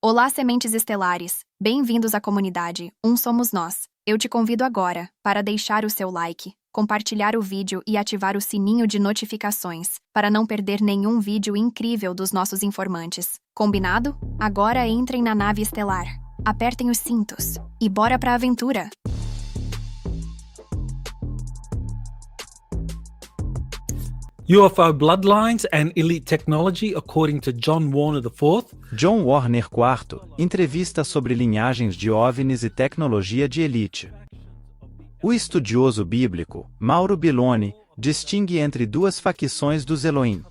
Olá, sementes estelares! Bem-vindos à comunidade Um Somos Nós. Eu te convido agora para deixar o seu like, compartilhar o vídeo e ativar o sininho de notificações para não perder nenhum vídeo incrível dos nossos informantes. Combinado? Agora entrem na nave estelar, apertem os cintos e bora pra aventura! UFO Bloodlines and Elite Technology according to John Warner IV. John Warner IV entrevista sobre linhagens de OVNIs e tecnologia de elite. O estudioso bíblico, Mauro Billoni, distingue entre duas facções dos Elohim.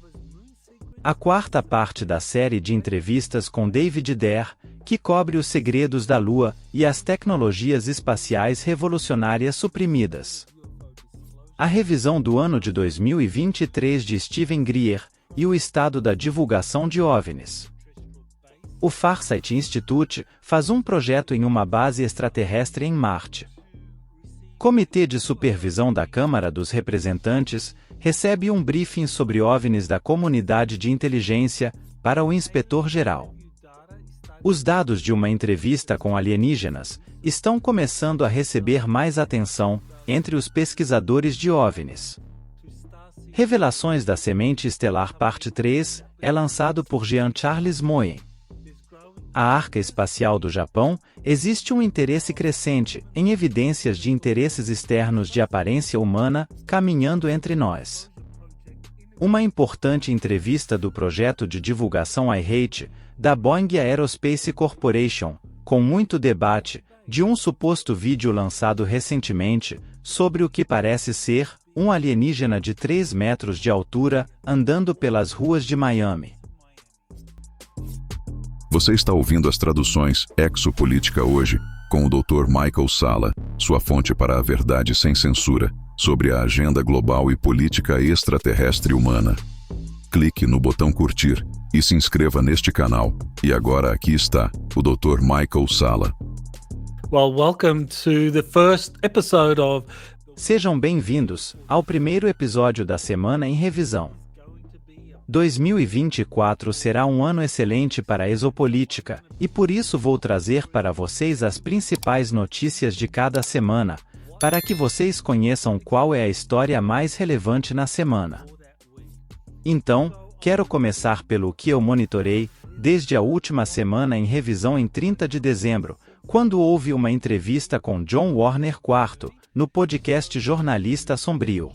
A quarta parte da série de entrevistas com David Dare, que cobre os segredos da Lua e as tecnologias espaciais revolucionárias suprimidas. A revisão do ano de 2023 de Steven Greer e o estado da divulgação de OVNIs. O Farsight Institute faz um projeto em uma base extraterrestre em Marte. Comitê de Supervisão da Câmara dos Representantes recebe um briefing sobre OVNIs da comunidade de inteligência para o inspetor-geral. Os dados de uma entrevista com alienígenas estão começando a receber mais atenção entre os pesquisadores de OVNIs. Revelações da Semente Estelar Parte 3 é lançado por Jean-Charles Moyen. A Arca Espacial do Japão existe um interesse crescente em evidências de interesses externos de aparência humana caminhando entre nós. Uma importante entrevista do projeto de divulgação iHate da Boeing Aerospace Corporation, com muito debate, de um suposto vídeo lançado recentemente sobre o que parece ser um alienígena de 3 metros de altura andando pelas ruas de Miami. Você está ouvindo as traduções Exopolítica Hoje, com o Dr. Michael Salla, sua fonte para a verdade sem censura, sobre a agenda global e política extraterrestre humana. Clique no botão curtir e se inscreva neste canal. E agora aqui está o Dr. Michael Salla. Well, welcome to the first episode of... Sejam bem-vindos ao primeiro episódio da semana em revisão. 2024 será um ano excelente para a exopolítica, e por isso vou trazer para vocês as principais notícias de cada semana, para que vocês conheçam qual é a história mais relevante na semana. Então, quero começar pelo que eu monitorei desde a última semana em revisão em 30 de dezembro, quando houve uma entrevista com John Warner IV, no podcast Jornalista Sombrio.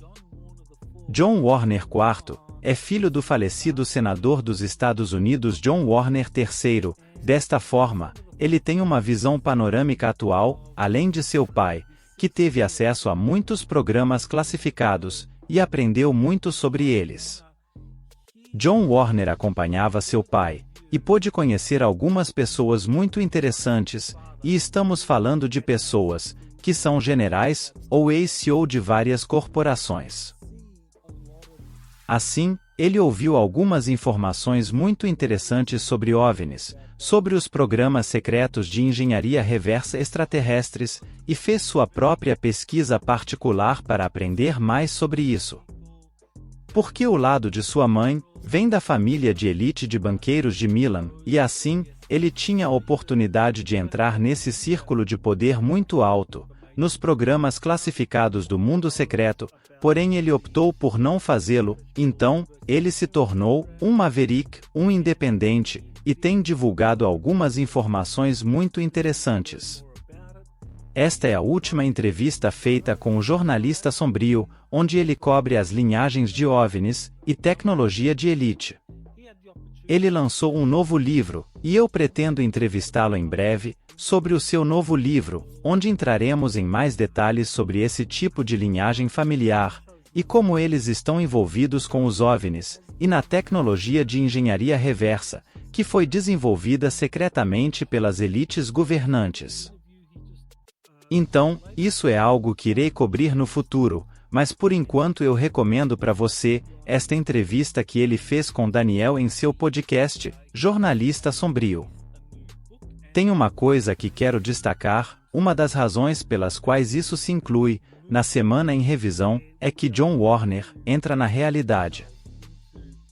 John Warner IV é filho do falecido senador dos Estados Unidos John Warner III. Desta forma, ele tem uma visão panorâmica atual, além de seu pai, que teve acesso a muitos programas classificados e aprendeu muito sobre eles. John Warner acompanhava seu pai e pôde conhecer algumas pessoas muito interessantes, e estamos falando de pessoas que são generais ou ex-CEO de várias corporações. Assim, ele ouviu algumas informações muito interessantes sobre OVNIs, sobre os programas secretos de engenharia reversa extraterrestres, e fez sua própria pesquisa particular para aprender mais sobre isso. Porque o lado de sua mãe vem da família de elite de banqueiros de Milan, e assim, ele tinha a oportunidade de entrar nesse círculo de poder muito alto, nos programas classificados do mundo secreto, porém ele optou por não fazê-lo, então, ele se tornou um maverick, um independente, e tem divulgado algumas informações muito interessantes. Esta é a última entrevista feita com o Jornalista Sombrio, onde ele cobre as linhagens de OVNIs e tecnologia de elite. Ele lançou um novo livro, e eu pretendo entrevistá-lo em breve, sobre o seu novo livro, onde entraremos em mais detalhes sobre esse tipo de linhagem familiar, e como eles estão envolvidos com os OVNIs, e na tecnologia de engenharia reversa, que foi desenvolvida secretamente pelas elites governantes. Então, isso é algo que irei cobrir no futuro, mas por enquanto eu recomendo para você esta entrevista que ele fez com Daniel em seu podcast, Jornalista Sombrio. Tem uma coisa que quero destacar, uma das razões pelas quais isso se inclui na semana em revisão é que John Warner entra na realidade.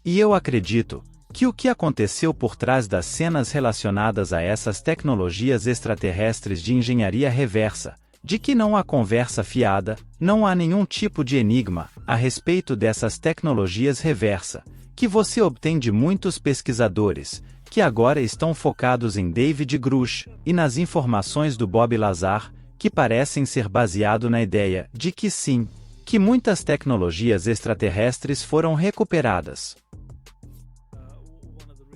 E eu acredito que o que aconteceu por trás das cenas relacionadas a essas tecnologias extraterrestres de engenharia reversa, de que não há conversa fiada, não há nenhum tipo de enigma a respeito dessas tecnologias reversa, que você obtém de muitos pesquisadores, que agora estão focados em David Grush e nas informações do Bob Lazar, que parecem ser baseado na ideia de que sim, que muitas tecnologias extraterrestres foram recuperadas.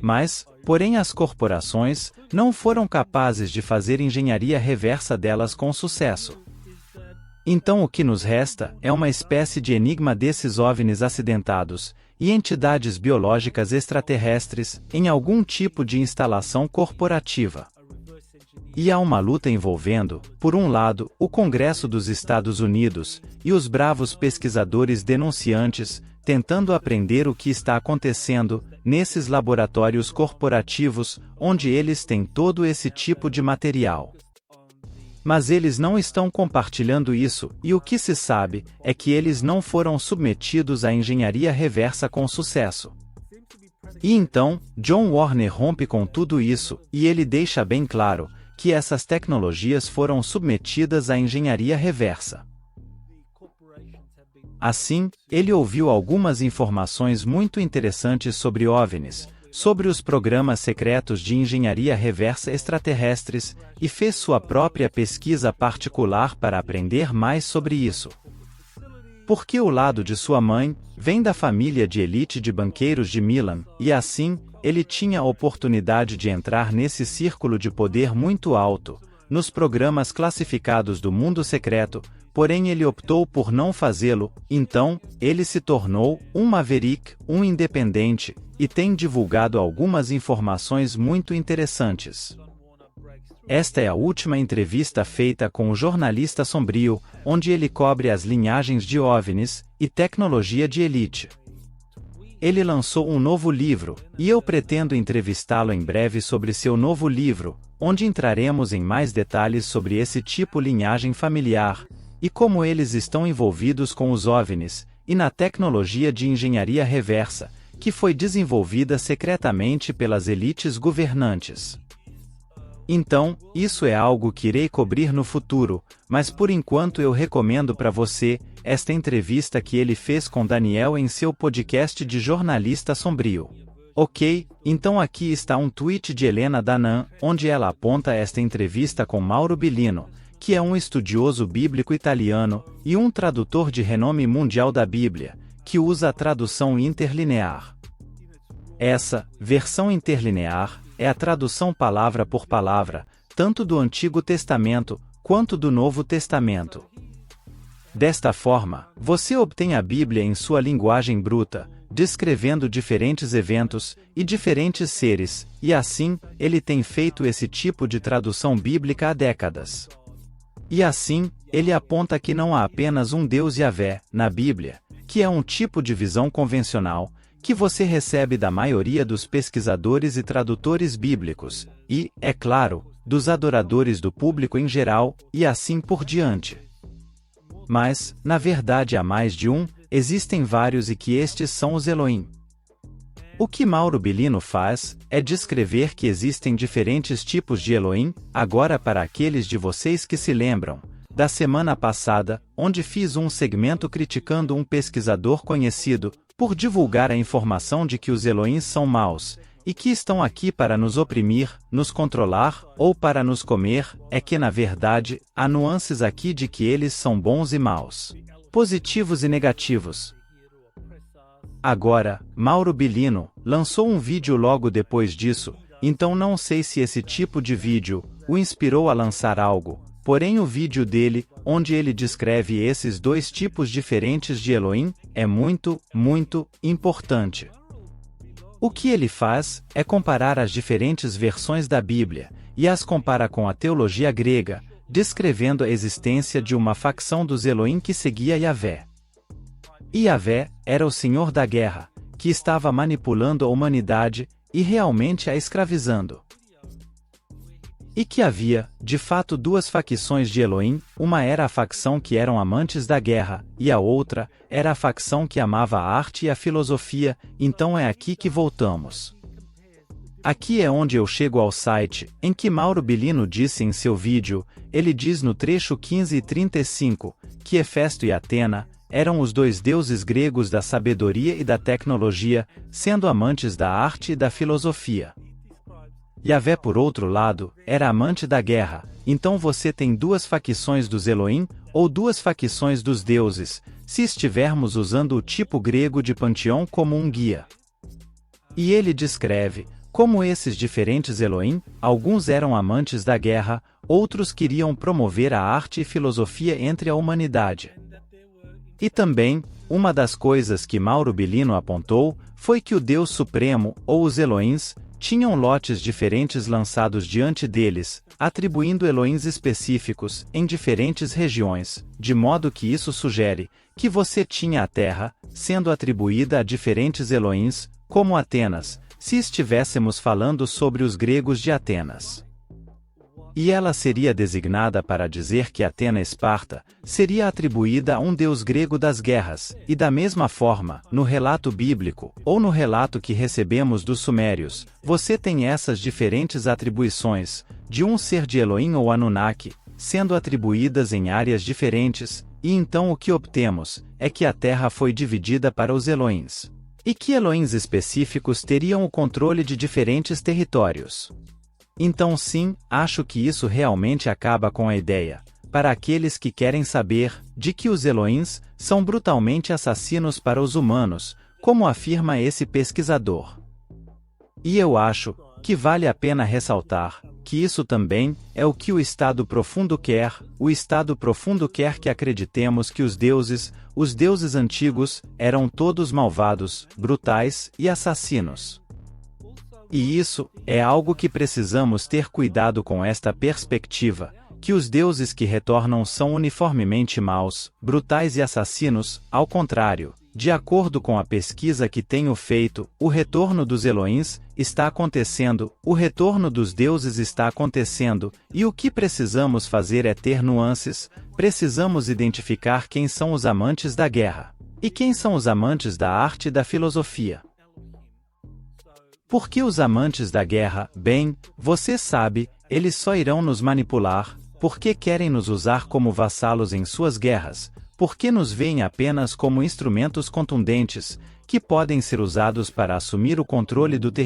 Mas, porém, as corporações não foram capazes de fazer engenharia reversa delas com sucesso. Então o que nos resta é uma espécie de enigma desses OVNIs acidentados e entidades biológicas extraterrestres em algum tipo de instalação corporativa. E há uma luta envolvendo, por um lado, o Congresso dos Estados Unidos e os bravos pesquisadores denunciantes, tentando aprender o que está acontecendo nesses laboratórios corporativos, onde eles têm todo esse tipo de material. Mas eles não estão compartilhando isso, e o que se sabe é que eles não foram submetidos à engenharia reversa com sucesso. E então, John Warner rompe com tudo isso, e ele deixa bem claro que essas tecnologias foram submetidas à engenharia reversa. Assim, ele ouviu algumas informações muito interessantes sobre OVNIs, sobre os programas secretos de engenharia reversa extraterrestres, e fez sua própria pesquisa particular para aprender mais sobre isso. Porque o lado de sua mãe vem da família de elite de banqueiros de Milan, e assim, ele tinha a oportunidade de entrar nesse círculo de poder muito alto, nos programas classificados do mundo secreto, porém ele optou por não fazê-lo, então, ele se tornou um maverick, um independente, e tem divulgado algumas informações muito interessantes. Esta é a última entrevista feita com o jornalista sombrio, onde ele cobre as linhagens de OVNIs e tecnologia de elite. Ele lançou um novo livro, e eu pretendo entrevistá-lo em breve sobre seu novo livro, onde entraremos em mais detalhes sobre esse tipo de linhagem familiar, e como eles estão envolvidos com os OVNIs, e na tecnologia de engenharia reversa, que foi desenvolvida secretamente pelas elites governantes. Então, isso é algo que irei cobrir no futuro, mas por enquanto eu recomendo para você esta entrevista que ele fez com Daniel em seu podcast de jornalista sombrio. Ok, então aqui está um tweet de Helena Danan, onde ela aponta esta entrevista com Mauro Bilino, que é um estudioso bíblico italiano e um tradutor de renome mundial da Bíblia, que usa a tradução interlinear. Essa versão interlinear é a tradução palavra por palavra, tanto do Antigo Testamento quanto do Novo Testamento. Desta forma, você obtém a Bíblia em sua linguagem bruta, descrevendo diferentes eventos e diferentes seres, e assim, ele tem feito esse tipo de tradução bíblica há décadas. E assim, ele aponta que não há apenas um Deus Yahvé, na Bíblia, que é um tipo de visão convencional, que você recebe da maioria dos pesquisadores e tradutores bíblicos, e, é claro, dos adoradores do público em geral, e assim por diante. Mas, na verdade há mais de um, existem vários e que estes são os Elohim. O que Mauro Bilino faz, é descrever que existem diferentes tipos de Elohim, agora para aqueles de vocês que se lembram, da semana passada, onde fiz um segmento criticando um pesquisador conhecido, por divulgar a informação de que os Elohim são maus, e que estão aqui para nos oprimir, nos controlar, ou para nos comer, é que na verdade, há nuances aqui de que eles são bons e maus, positivos e negativos. Agora, Mauro Bilino lançou um vídeo logo depois disso, então não sei se esse tipo de vídeo o inspirou a lançar algo, porém o vídeo dele, onde ele descreve esses dois tipos diferentes de Elohim, é muito, muito importante. O que ele faz é comparar as diferentes versões da Bíblia, e as compara com a teologia grega, descrevendo a existência de uma facção dos Elohim que seguia Yahvé. E Yahvé era o Senhor da guerra, que estava manipulando a humanidade, e realmente a escravizando. E que havia, de fato, duas facções de Elohim, uma era a facção que eram amantes da guerra, e a outra era a facção que amava a arte e a filosofia, então é aqui que voltamos. Aqui é onde eu chego ao site, em que Mauro Bilino disse em seu vídeo, ele diz no trecho 15 e 35, que Hefesto e Atena eram os dois deuses gregos da sabedoria e da tecnologia, sendo amantes da arte e da filosofia. Yahvé, por outro lado, era amante da guerra, então você tem duas facções dos Elohim, ou duas facções dos deuses, se estivermos usando o tipo grego de panteão como um guia. E ele descreve, como esses diferentes Elohim, alguns eram amantes da guerra, outros queriam promover a arte e filosofia entre a humanidade. E também, uma das coisas que Mauro Bilino apontou, foi que o Deus Supremo, ou os Elohims, tinham lotes diferentes lançados diante deles, atribuindo Elohims específicos, em diferentes regiões, de modo que isso sugere, que você tinha a Terra, sendo atribuída a diferentes Elohims, como Atenas, se estivéssemos falando sobre os gregos de Atenas. E ela seria designada para dizer que Atena Esparta seria atribuída a um deus grego das guerras, e da mesma forma, no relato bíblico, ou no relato que recebemos dos sumérios, você tem essas diferentes atribuições, de um ser de Elohim ou Anunnaki, sendo atribuídas em áreas diferentes, e então o que obtemos, é que a terra foi dividida para os Elohims. E que Elohims específicos teriam o controle de diferentes territórios. Então sim, acho que isso realmente acaba com a ideia, para aqueles que querem saber, de que os Elohims são brutalmente assassinos para os humanos, como afirma esse pesquisador. E eu acho que vale a pena ressaltar que isso também é o que o Estado Profundo quer. O Estado Profundo quer que acreditemos que os deuses antigos, eram todos malvados, brutais e assassinos. E isso é algo que precisamos ter cuidado com esta perspectiva, que os deuses que retornam são uniformemente maus, brutais e assassinos. Ao contrário, de acordo com a pesquisa que tenho feito, o retorno dos Elohims está acontecendo, o retorno dos deuses está acontecendo, e o que precisamos fazer é ter nuances, precisamos identificar quem são os amantes da guerra, e quem são os amantes da arte e da filosofia. Porque os amantes da guerra, bem, você sabe, eles só irão nos manipular, porque querem nos usar como vassalos em suas guerras, porque nos veem apenas como instrumentos contundentes, que podem ser usados para assumir o controle do território.